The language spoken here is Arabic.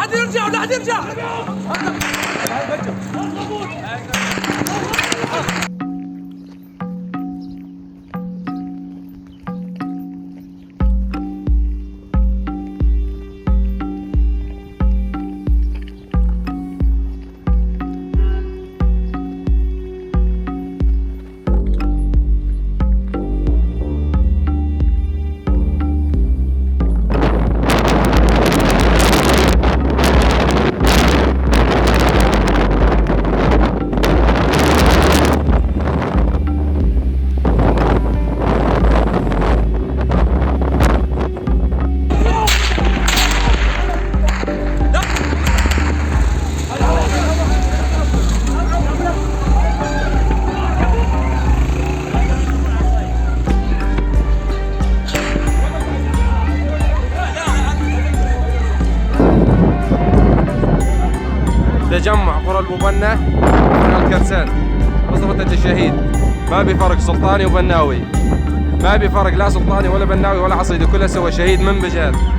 حد يرجع ولا حد يرجع. تجمع قرى المبنى من الكرسان مصرة الشهيد. ما بفرق سلطاني وبناوي، ما بفرق لا سلطاني ولا بناوي ولا عصيدي، كلها سوى شهيد من بجال.